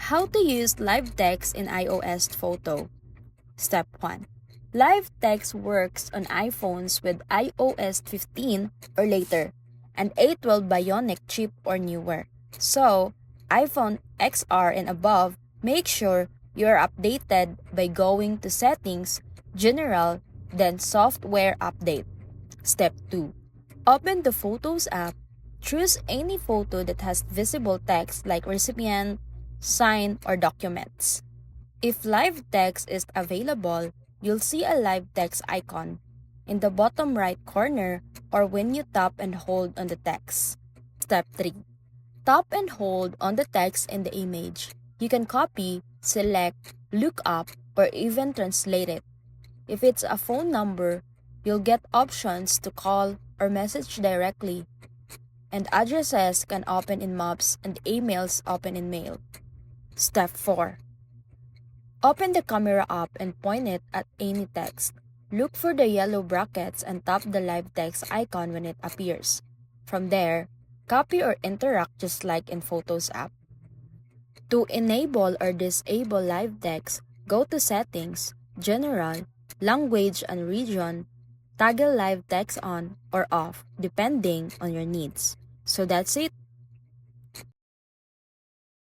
How to use live text in iOS Photo. Step 1. Live text works on iPhones with iOS 15 or later, and A12 Bionic chip or newer. So, iPhone XR and above, make sure you are updated by going to Settings, General, then Software Update. Step 2. Open the Photos app. Choose any photo that has visible text like recipient, sign, or documents. If live text is available, you'll see a live text icon in the bottom right corner or when you tap and hold on the text. Step 3. Tap and hold on the text in the image. You can copy, select, look up, or even translate it. If it's a phone number, you'll get options to call or message directly, and addresses can open in Maps and emails open in Mail. Step 4. Open the camera app and point it at any text. Look for the yellow brackets and tap the live text icon when it appears. From there, copy or interact just like in Photos app. To enable or disable live text, go to Settings, General, Language and Region, toggle live text on or off depending on your needs. So that's it.